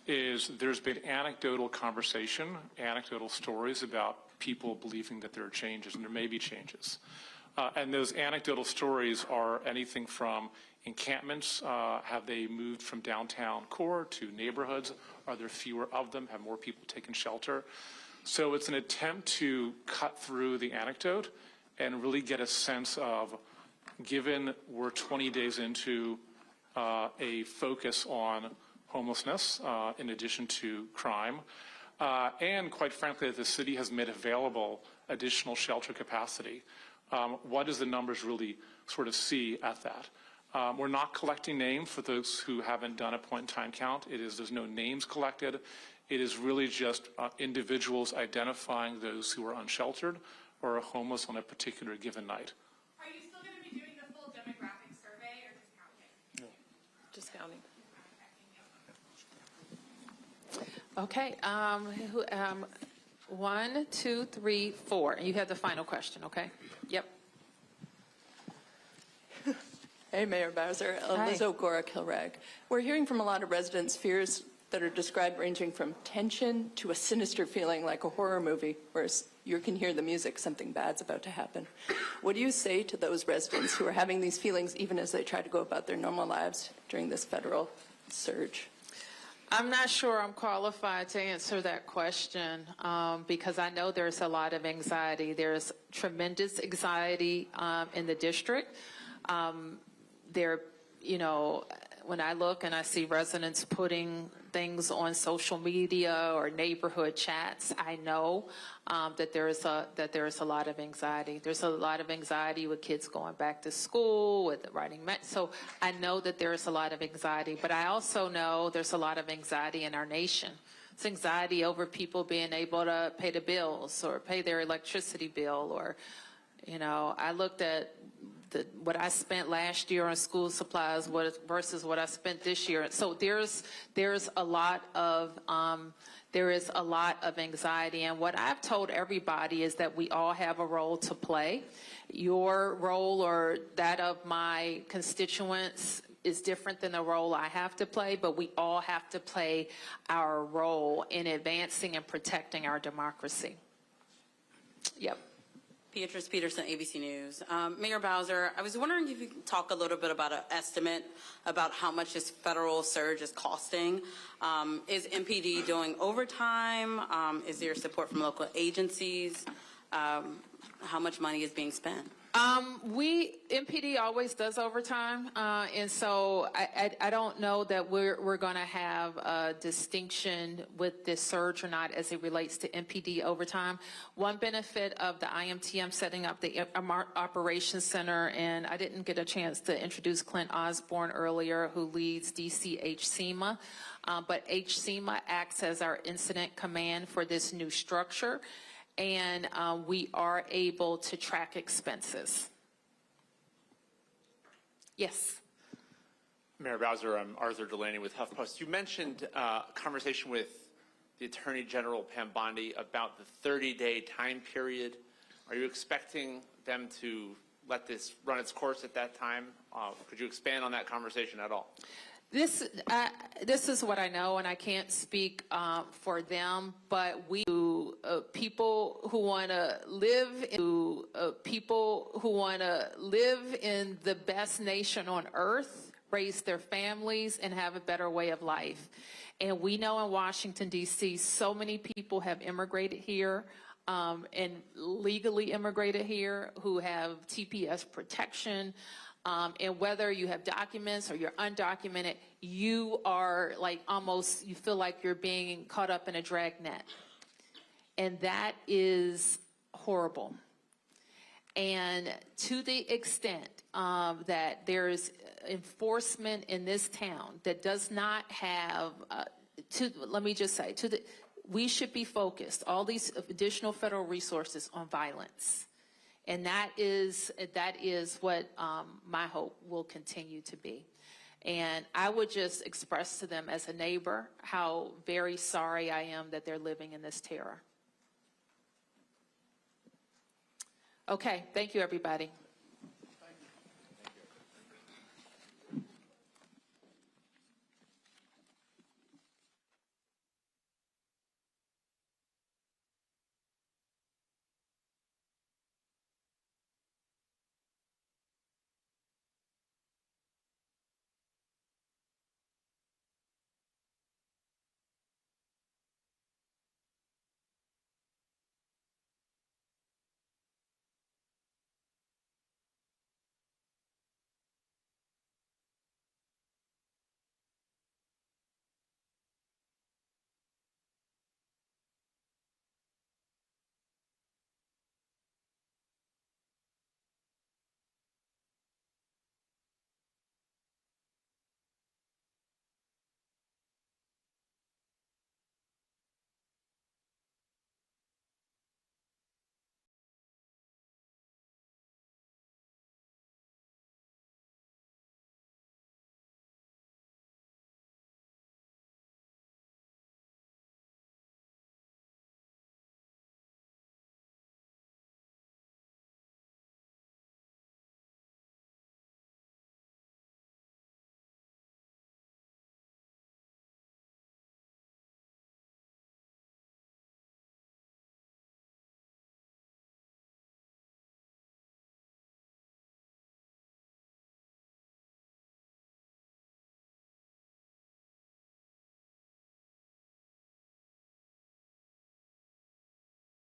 is there's been anecdotal conversation, anecdotal stories about people believing that there are changes, and there may be changes. And those anecdotal stories are anything from encampments, have they moved from downtown core to neighborhoods? Are there fewer of them? Have more people taken shelter? So it's an attempt to cut through the anecdote and really get a sense of, given we're 20 days into a focus on homelessness in addition to crime, and quite frankly, that the city has made available additional shelter capacity. What does the numbers really sort of see at that? We're not collecting names for those who haven't done a point-in-time count. There's no names collected. It is really just individuals identifying those who are unsheltered or are homeless on a particular given night. Are you still going to be doing the full demographic survey or just counting? No. Just counting. Okay. 1, 2, 3, 4. And you have the final question, okay? Yep. Hey, Mayor Bowser. Hi. Liz O'Gora, Kilrag. We're hearing from a lot of residents fears that are described ranging from tension to a sinister feeling like a horror movie, whereas you can hear the music, something bad's about to happen. What do you say to those residents who are having these feelings even as they try to go about their normal lives during this federal surge? I'm not sure I'm qualified to answer that question because I know there's a lot of anxiety. There's tremendous anxiety in the district. When I look and I see residents putting things on social media or neighborhood chats, I know that there is a lot of anxiety. There's a lot of anxiety with kids going back to school, with writing. So I know that there is a lot of anxiety, but I also know there's a lot of anxiety in our nation. It's anxiety over people being able to pay the bills or pay their electricity bill, or, I looked at what I spent last year on school supplies versus what I spent this year. So there's a lot of anxiety, and what I've told everybody is that we all have a role to play. Your role or that of my constituents is different than the role I have to play, but we all have to play our role in advancing and protecting our democracy. Yep. Beatrice Peterson, ABC News. Mayor Bowser, I was wondering if you could talk a little bit about an estimate about how much this federal surge is costing. Is MPD doing overtime? Is there support from local agencies? how much money is being spent? MPD always does overtime, and so I don't know that we're going to have a distinction with this surge or not as it relates to MPD overtime. One benefit of the IMTM setting up the Operations Center, and I didn't get a chance to introduce Clint Osborne earlier, who leads DC HCMA, but HCMA acts as our incident command for this new structure. And we are able to track expenses. Yes. Mayor Bowser, I'm Arthur Delaney with HuffPost. You mentioned a conversation with the Attorney General Pam Bondi about the 30-day time period. Are you expecting them to let this run its course at that time? Could you expand on that conversation at all? This is what I know, and I can't speak for them, but we people who want to live in the best nation on earth, raise their families, and have a better way of life. And we know in Washington, D.C., so many people have immigrated here and legally immigrated here who have TPS protection. And whether you have documents or you're undocumented, you are like almost, you feel like you're being caught up in a dragnet. And that is horrible. And to the extent that there's enforcement in this town that does not have, let me just say, we should be focused, all these additional federal resources, on violence. And that is what my hope will continue to be. And I would just express to them as a neighbor how very sorry I am that they're living in this terror. Okay, thank you, everybody.